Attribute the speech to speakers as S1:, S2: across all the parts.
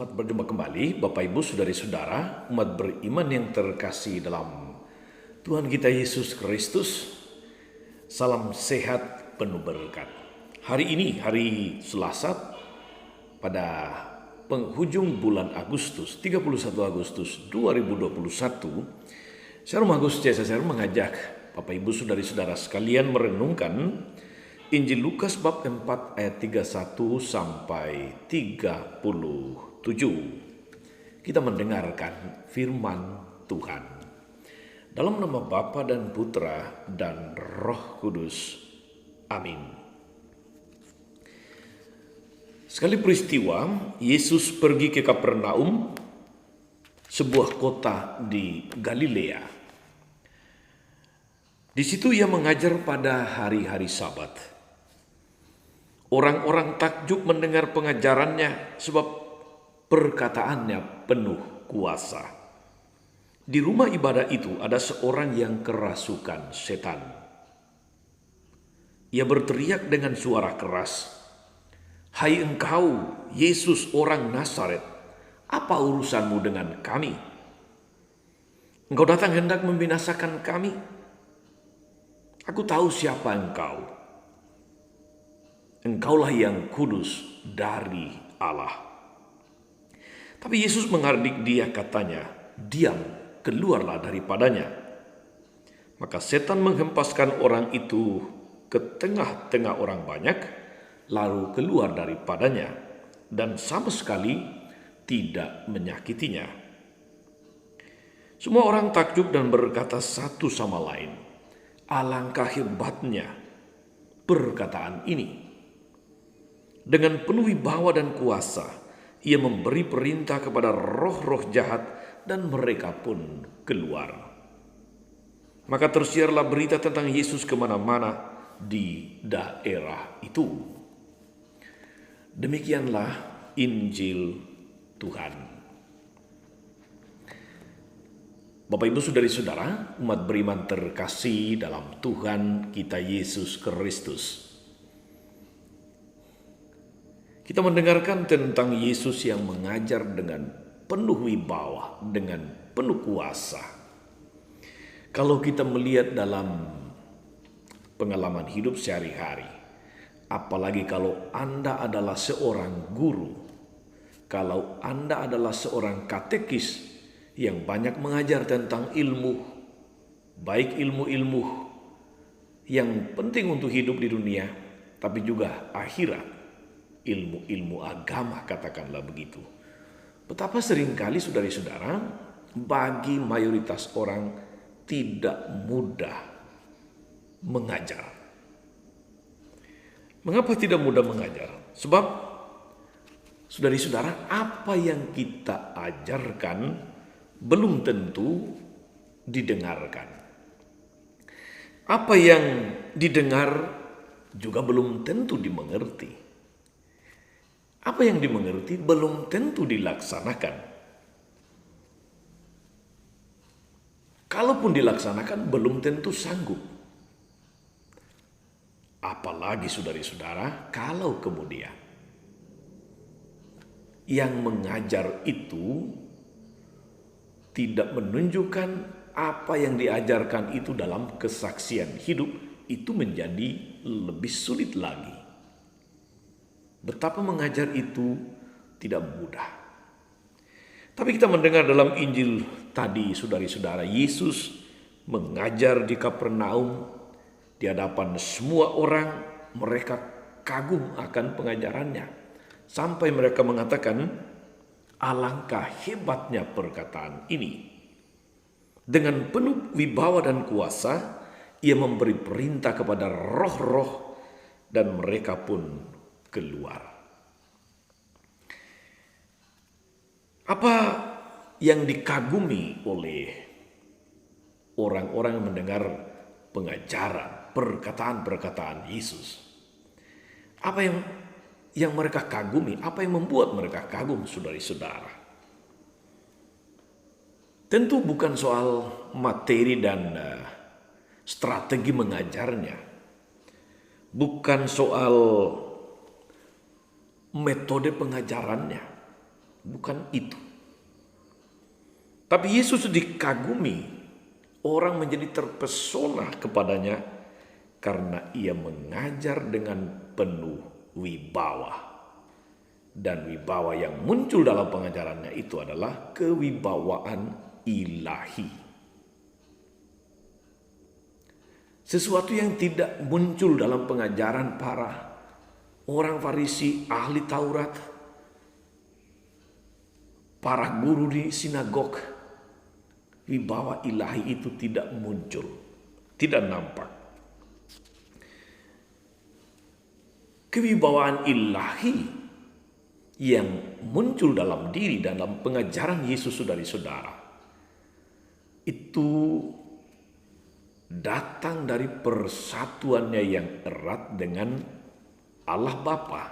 S1: Selamat berjumpa kembali Bapak Ibu Saudari-saudara, umat beriman yang terkasih dalam Tuhan kita Yesus Kristus. Salam sehat penuh berkat. Hari ini hari Selasa pada penghujung bulan Agustus, 31 Agustus 2021, saya Romo Agus CSSR mengajak Bapak Ibu Saudari-saudara sekalian merenungkan Injil Lukas bab 4 ayat 31 sampai 37. Kita mendengarkan firman Tuhan. Dalam nama Bapa dan Putra dan Roh Kudus. Amin. Sekali peristiwa, Yesus pergi ke Kapernaum, sebuah kota di Galilea. Di situ ia mengajar pada hari-hari Sabat. Orang-orang takjub mendengar pengajarannya sebab perkataannya penuh kuasa. Di rumah ibadah itu ada seorang yang kerasukan setan. Ia berteriak dengan suara keras, "Hai engkau, Yesus orang Nazaret, apa urusanmu dengan kami? Engkau datang hendak membinasakan kami? Aku tahu siapa engkau. Engkaulah yang kudus dari Allah." Tapi Yesus menghardik dia, katanya, "Diam, keluarlah daripadanya." Maka setan menghempaskan orang itu ke tengah-tengah orang banyak, lalu keluar daripadanya, dan sama sekali tidak menyakitinya. Semua orang takjub dan berkata satu sama lain, "Alangkah hebatnya perkataan ini." Dengan penuh wibawa dan kuasa, ia memberi perintah kepada roh-roh jahat dan mereka pun keluar. Maka tersiarlah berita tentang Yesus kemana-mana di daerah itu. Demikianlah Injil Tuhan. Bapak Ibu Saudari-saudara, umat beriman terkasih dalam Tuhan kita Yesus Kristus. Kita mendengarkan tentang Yesus yang mengajar dengan penuh wibawa, dengan penuh kuasa. Kalau kita melihat dalam pengalaman hidup sehari-hari, apalagi kalau Anda adalah seorang guru, kalau Anda adalah seorang katekis yang banyak mengajar tentang ilmu, baik ilmu-ilmu yang penting untuk hidup di dunia, tapi juga akhirat, ilmu-ilmu agama, katakanlah begitu. Betapa seringkali saudari-saudara, bagi mayoritas orang tidak mudah mengajar. Mengapa tidak mudah mengajar? Sebab saudari-saudara, apa yang kita ajarkan belum tentu didengarkan. Apa yang didengar juga belum tentu dimengerti. Apa yang dimengerti belum tentu dilaksanakan. Kalaupun dilaksanakan belum tentu sanggup. Apalagi saudari-saudara, kalau kemudian yang mengajar itu tidak menunjukkan apa yang diajarkan itu dalam kesaksian hidup, itu menjadi lebih sulit lagi. Betapa mengajar itu tidak mudah. Tapi kita mendengar dalam Injil tadi, saudari-saudara, Yesus mengajar di Kapernaum di hadapan semua orang. Mereka kagum akan pengajarannya. Sampai mereka mengatakan, "Alangkah hebatnya perkataan ini." Dengan penuh wibawa dan kuasa, ia memberi perintah kepada roh-roh dan mereka pun keluar. Apa yang dikagumi oleh orang-orang yang mendengar pengajaran, perkataan-perkataan Yesus? Apa yang mereka kagumi? Apa yang membuat mereka kagum, saudari-saudara? Tentu bukan soal materi dan strategi mengajarnya. Bukan soal metode pengajarannya, bukan itu. Tapi Yesus dikagumi, orang menjadi terpesona kepadanya karena ia mengajar dengan penuh wibawa. Dan wibawa yang muncul dalam pengajarannya itu adalah kewibawaan ilahi. Sesuatu yang tidak muncul dalam pengajaran para orang Farisi, ahli Taurat, para guru di sinagog. Wibawa ilahi itu tidak muncul, tidak nampak. Kewibawaan ilahi yang muncul dalam diri dalam pengajaran Yesus, saudara-saudara, itu datang dari persatuannya yang erat dengan Allah Bapa.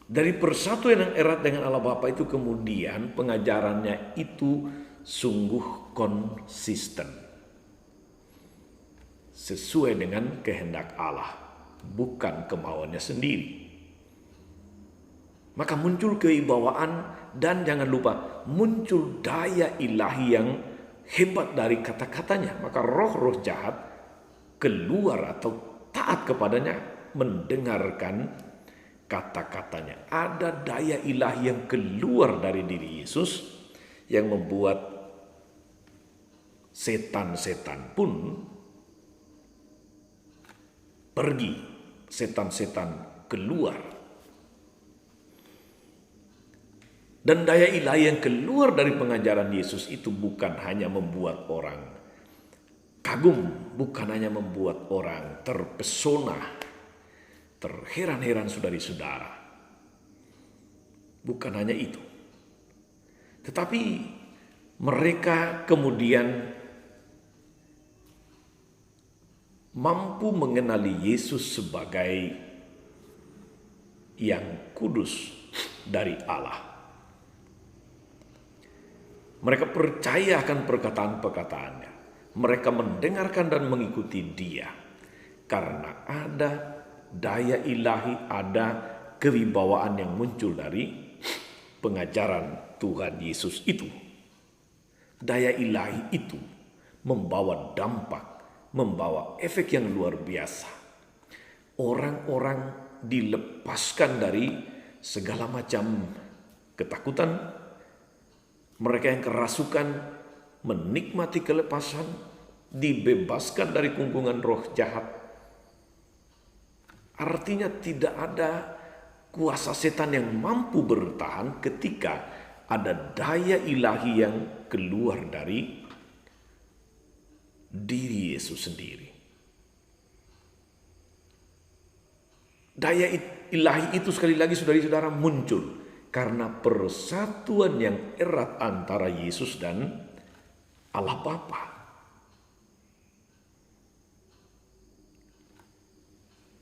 S1: Dari persatuan yang erat dengan Allah Bapa itu kemudian pengajarannya itu sungguh konsisten. Sesuai dengan kehendak Allah, bukan kemauannya sendiri. Maka muncul kewibawaan dan jangan lupa muncul daya ilahi yang hebat dari kata-katanya. Maka roh-roh jahat keluar atau taat kepadanya mendengarkan kata-katanya. Ada daya ilahi yang keluar dari diri Yesus yang membuat setan-setan pun pergi, setan-setan keluar. Dan daya ilahi yang keluar dari pengajaran Yesus itu bukan hanya membuat orang kagum, bukan hanya membuat orang terpesona, terheran-heran saudari-saudara. Bukan hanya itu. Tetapi mereka kemudian mampu mengenali Yesus sebagai yang kudus dari Allah. Mereka percaya akan perkataan-perkataannya. Mereka mendengarkan dan mengikuti Dia. Karena ada daya ilahi, ada kewibawaan yang muncul dari pengajaran Tuhan Yesus itu. Daya ilahi itu membawa dampak, membawa efek yang luar biasa. Orang-orang dilepaskan dari segala macam ketakutan. Mereka yang kerasukan menikmati kelepasan, dibebaskan dari kungkungan roh jahat. Artinya tidak ada kuasa setan yang mampu bertahan ketika ada daya ilahi yang keluar dari diri Yesus sendiri. Daya ilahi itu sekali lagi saudari-saudara muncul karena persatuan yang erat antara Yesus dan Allah Bapa.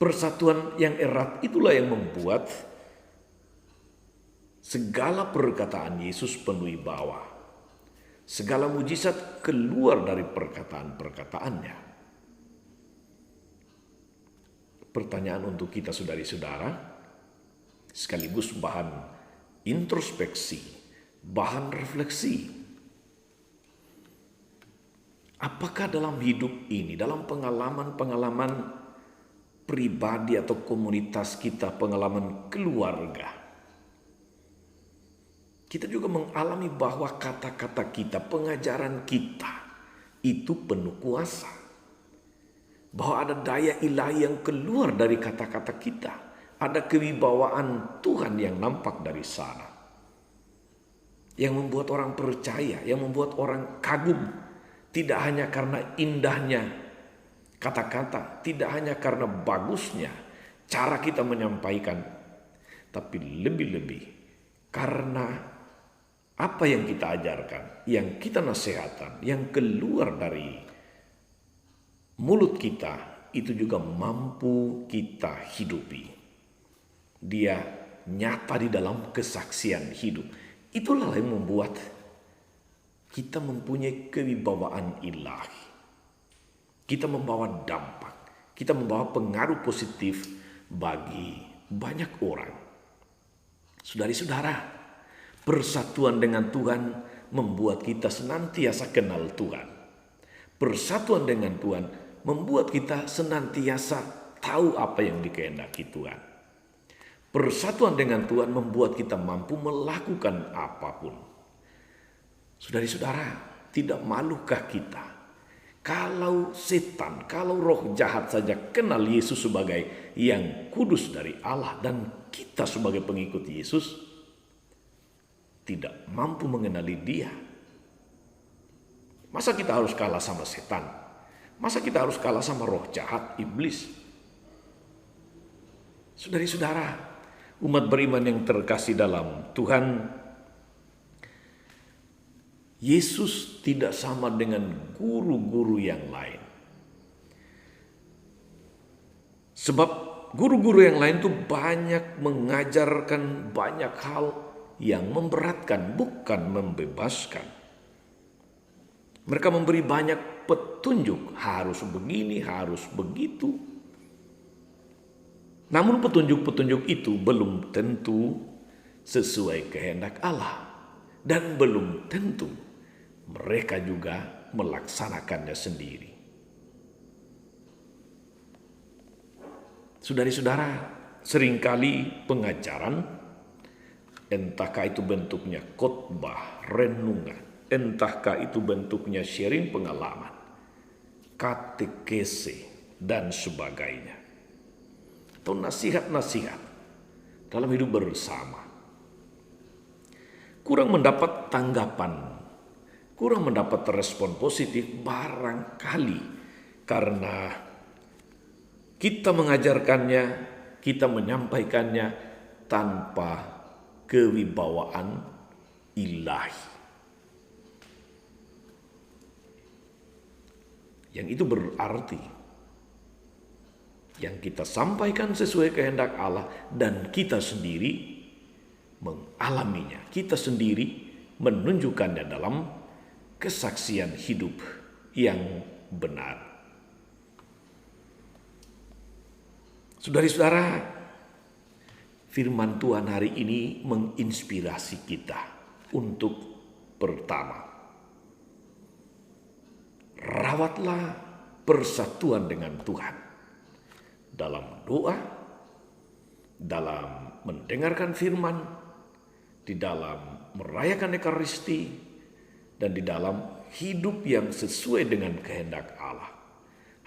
S1: Persatuan yang erat itulah yang membuat segala perkataan Yesus penuh wibawa. Segala mujizat keluar dari perkataan-perkataannya. Pertanyaan untuk kita saudari-saudara, sekaligus bahan introspeksi, bahan refleksi. Apakah dalam hidup ini, dalam pengalaman-pengalaman pribadi atau komunitas kita, pengalaman keluarga, kita juga mengalami bahwa kata-kata kita, pengajaran kita itu penuh kuasa. Bahwa ada daya ilahi yang keluar dari kata-kata kita. Ada kewibawaan Tuhan yang nampak dari sana. Yang membuat orang percaya, yang membuat orang kagum. Tidak hanya karena indahnya kata-kata, tidak hanya karena bagusnya cara kita menyampaikan, tapi lebih-lebih karena apa yang kita ajarkan, yang kita nasihatkan, yang keluar dari mulut kita, itu juga mampu kita hidupi. Dia nyata di dalam kesaksian hidup. Itulah yang membuat kita mempunyai kewibawaan ilahi. Kita membawa dampak, kita membawa pengaruh positif bagi banyak orang. Saudari-saudara, persatuan dengan Tuhan membuat kita senantiasa kenal Tuhan. Persatuan dengan Tuhan membuat kita senantiasa tahu apa yang dikehendaki Tuhan. Persatuan dengan Tuhan membuat kita mampu melakukan apapun. Saudari-saudara, tidak malukah kita kalau setan, kalau roh jahat saja kenal Yesus sebagai yang kudus dari Allah dan kita sebagai pengikut Yesus tidak mampu mengenali Dia? Masa kita harus kalah sama setan? Masa kita harus kalah sama roh jahat, iblis? Saudari-saudara, umat beriman yang terkasih dalam Tuhan, Yesus tidak sama dengan guru-guru yang lain. Sebab guru-guru yang lain itu banyak mengajarkan banyak hal yang memberatkan, bukan membebaskan. Mereka memberi banyak petunjuk, harus begini, harus begitu. Namun petunjuk-petunjuk itu belum tentu sesuai kehendak Allah. Dan belum tentu mereka juga melaksanakannya sendiri. Saudari-saudara, seringkali pengajaran, entahkah itu bentuknya khotbah, renungan, entahkah itu bentuknya sharing pengalaman, katekese, dan sebagainya, atau nasihat-nasihat dalam hidup bersama, kurang mendapat tanggapan, kurang mendapat respon positif barangkali karena kita mengajarkannya, kita menyampaikannya tanpa kewibawaan ilahi. Yang itu berarti yang kita sampaikan sesuai kehendak Allah dan kita sendiri mengalaminya. Kita sendiri menunjukkannya dalam kesaksian hidup yang benar. Saudari-saudara, firman Tuhan hari ini menginspirasi kita untuk pertama, rawatlah persatuan dengan Tuhan dalam doa, dalam mendengarkan firman, di dalam merayakan Ekaristi, dan di dalam hidup yang sesuai dengan kehendak Allah.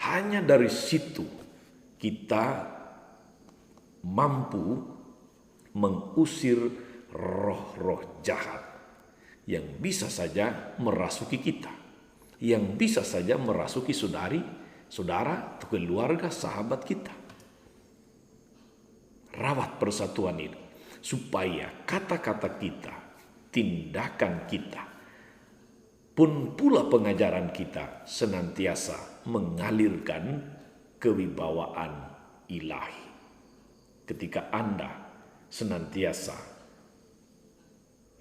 S1: Hanya dari situ kita mampu mengusir roh-roh jahat yang bisa saja merasuki kita, yang bisa saja merasuki saudara, keluarga, sahabat kita. Rawat persatuan ini supaya kata-kata kita, tindakan kita, pun pula pengajaran kita senantiasa mengalirkan kewibawaan ilahi. Ketika Anda senantiasa,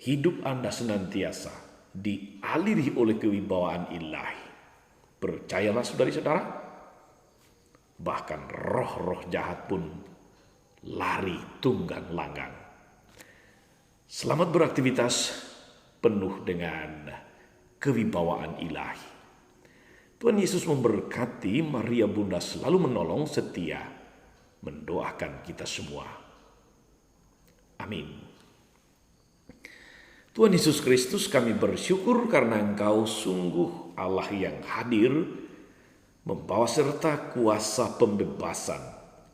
S1: hidup Anda senantiasa dialiri oleh kewibawaan ilahi, percayalah saudari-saudara, bahkan roh-roh jahat pun lari tunggang langgang. Selamat beraktivitas penuh dengan kewibawaan ilahi. Tuhan Yesus memberkati. Maria Bunda selalu menolong, setia mendoakan kita semua. Amin. Tuhan Yesus Kristus, kami bersyukur karena Engkau sungguh Allah yang hadir, membawa serta kuasa pembebasan,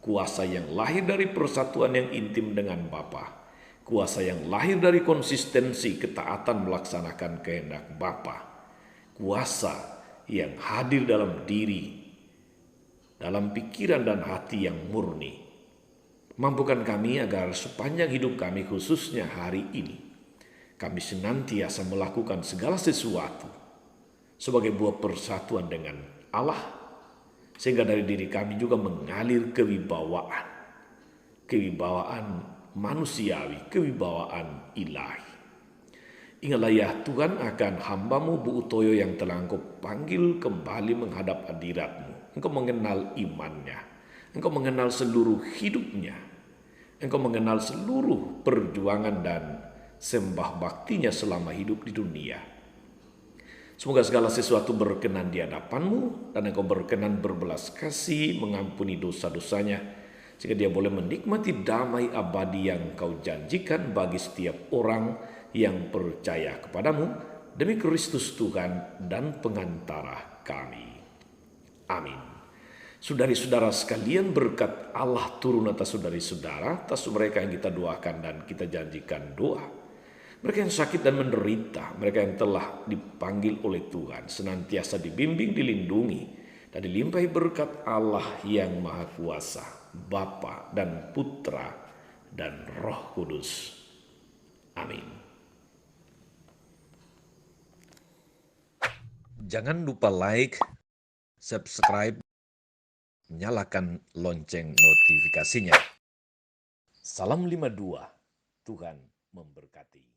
S1: kuasa yang lahir dari persatuan yang intim dengan Bapa, kuasa yang lahir dari konsistensi ketaatan melaksanakan kehendak Bapa, kuasa yang hadir dalam diri, dalam pikiran dan hati yang murni. Mampukan kami agar sepanjang hidup kami, khususnya hari ini, kami senantiasa melakukan segala sesuatu sebagai buah persatuan dengan Allah, sehingga dari diri kami juga mengalir kewibawaan manusiawi, kewibawaan ilahi. Ingatlah ya Tuhan akan hamba-Mu Bu Utoyo yang telah Engkau panggil kembali menghadap hadirat-Mu. Engkau mengenal imannya, Engkau mengenal seluruh hidupnya. Engkau mengenal seluruh perjuangan dan sembah baktinya selama hidup di dunia. Semoga segala sesuatu berkenan di hadapanmu dan engkau berkenan berbelas kasih mengampuni dosa-dosanya sehingga dia boleh menikmati damai abadi yang kau janjikan bagi setiap orang yang percaya kepadamu demi Kristus Tuhan dan pengantara kami. Amin. Saudari-saudara sekalian, berkat Allah turun atas saudari-saudara, atas mereka yang kita doakan dan kita janjikan doa. Mereka yang sakit dan menderita, mereka yang telah dipanggil oleh Tuhan, senantiasa dibimbing, dilindungi, dan dilimpahi berkat Allah yang Maha Kuasa, Bapa dan Putra dan Roh Kudus. Amin. Jangan lupa like, subscribe, nyalakan lonceng notifikasinya. Salam 52, Tuhan memberkati.